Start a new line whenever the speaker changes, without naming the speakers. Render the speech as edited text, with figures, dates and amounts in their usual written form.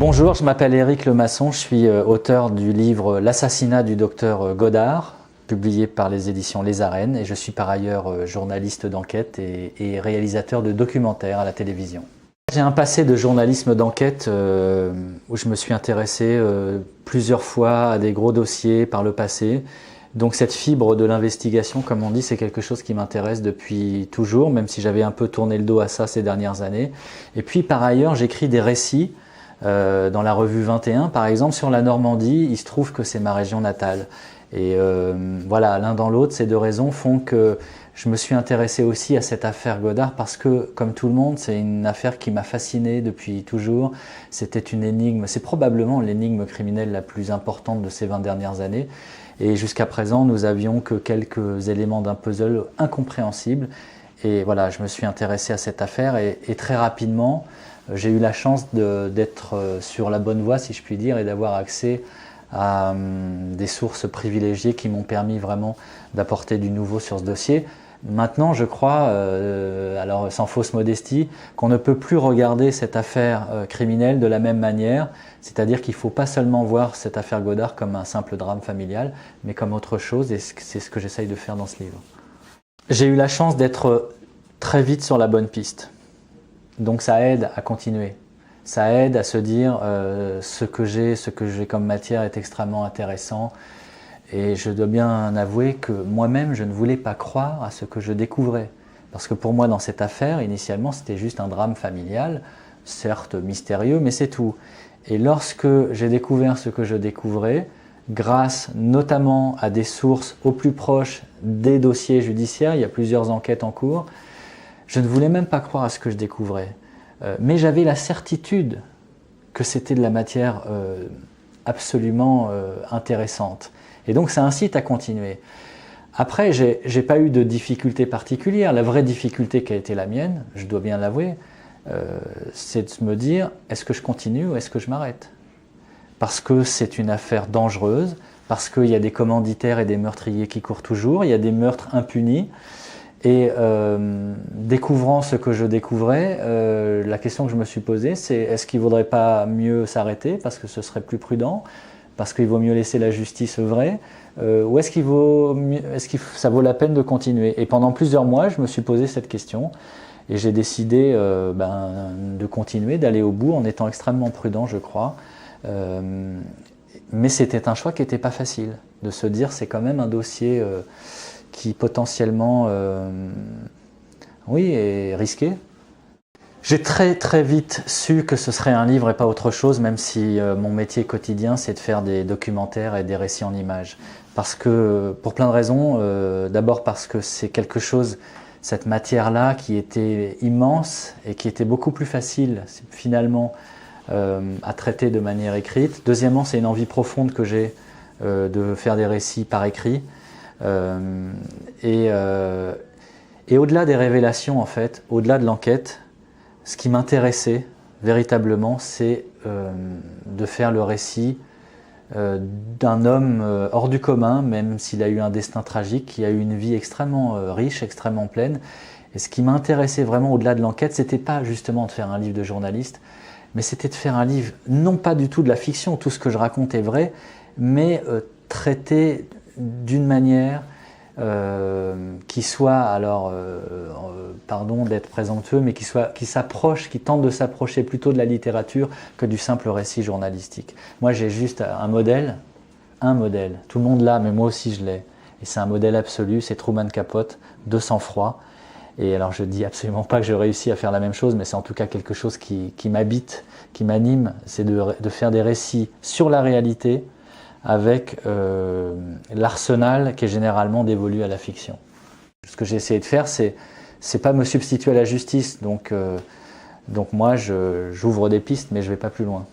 Bonjour, je m'appelle Éric Lemasson, je suis auteur du livre L'assassinat du docteur Godard, publié par les éditions Les Arènes, et je suis par ailleurs journaliste d'enquête et réalisateur de documentaires à la télévision. J'ai un passé de journalisme d'enquête où je me suis intéressé plusieurs fois à des gros dossiers par le passé. Donc cette fibre de l'investigation, comme on dit, c'est quelque chose qui m'intéresse depuis toujours, même si j'avais un peu tourné le dos à ça ces dernières années. Et puis par ailleurs, j'écris des récits dans la revue 21, par exemple, sur la Normandie. Il se trouve que c'est ma région natale. Et voilà, l'un dans l'autre, ces deux raisons font que je me suis intéressé aussi à cette affaire Godard parce que, comme tout le monde, c'est une affaire qui m'a fasciné depuis toujours. C'était une énigme, c'est probablement l'énigme criminelle la plus importante de ces 20 dernières années. Et jusqu'à présent, nous avions que quelques éléments d'un puzzle incompréhensible. Et voilà, je me suis intéressé à cette affaire et très rapidement, j'ai eu la chance d'être sur la bonne voie, si je puis dire, et d'avoir accès à des sources privilégiées qui m'ont permis vraiment d'apporter du nouveau sur ce dossier. Maintenant, je crois, alors sans fausse modestie, qu'on ne peut plus regarder cette affaire criminelle de la même manière, c'est-à-dire qu'il ne faut pas seulement voir cette affaire Godard comme un simple drame familial, mais comme autre chose, et c'est ce que j'essaye de faire dans ce livre. J'ai eu la chance d'être très vite sur la bonne piste, donc ça aide à continuer. Ça aide à se dire ce que j'ai comme matière est extrêmement intéressant. Et je dois bien avouer que moi-même, je ne voulais pas croire à ce que je découvrais. Parce que pour moi, dans cette affaire, initialement, c'était juste un drame familial, certes mystérieux, mais c'est tout. Et lorsque j'ai découvert ce que je découvrais, grâce notamment à des sources au plus proches des dossiers judiciaires, il y a plusieurs enquêtes en cours, je ne voulais même pas croire à ce que je découvrais. Mais j'avais la certitude que c'était de la matière absolument intéressante. Et donc ça incite à continuer. Après, j'ai pas eu de difficulté particulière. La vraie difficulté qui a été la mienne, je dois bien l'avouer, c'est de me dire, est-ce que je continue ou est-ce que je m'arrête? Parce que c'est une affaire dangereuse, parce qu'il y a des commanditaires et des meurtriers qui courent toujours, il y a des meurtres impunis. Et découvrant ce que je découvrais, la question que je me suis posée, c'est est-ce qu'il ne vaudrait pas mieux s'arrêter parce que ce serait plus prudent, parce qu'il vaut mieux laisser la justice œuvrer, ou est-ce que ça vaut la peine de continuer? Et pendant plusieurs mois, je me suis posé cette question et j'ai décidé de continuer, d'aller au bout en étant extrêmement prudent, je crois. Mais c'était un choix qui n'était pas facile, de se dire c'est quand même un dossier qui potentiellement est risqué. J'ai très vite su que ce serait un livre et pas autre chose, même si mon métier quotidien c'est de faire des documentaires et des récits en images. Parce que, pour plein de raisons, d'abord parce que c'est quelque chose, cette matière-là, qui était immense et qui était beaucoup plus facile finalement à traiter de manière écrite. Deuxièmement, c'est une envie profonde que j'ai de faire des récits par écrit. Et au-delà des révélations, en fait, au-delà de l'enquête, ce qui m'intéressait véritablement, c'est de faire le récit d'un homme hors du commun, même s'il a eu un destin tragique, qui a eu une vie extrêmement riche, extrêmement pleine. Et ce qui m'intéressait vraiment au-delà de l'enquête, c'était pas justement de faire un livre de journaliste, mais c'était de faire un livre, non pas du tout de la fiction, tout ce que je raconte est vrai, mais traité d'une manière qui soit, alors, pardon d'être présomptueux, mais qui s'approche, qui tente de s'approcher plutôt de la littérature que du simple récit journalistique. Moi, j'ai juste un modèle, tout le monde l'a, mais moi aussi je l'ai, et c'est un modèle absolu, c'est Truman Capote, de sang-froid. Et alors je dis absolument pas que je réussis à faire la même chose, mais c'est en tout cas quelque chose qui m'habite, qui m'anime, c'est de faire des récits sur la réalité, avec l'arsenal qui est généralement dévolu à la fiction. Ce que j'ai essayé de faire, c'est pas me substituer à la justice, donc moi j'ouvre des pistes, mais je vais pas plus loin.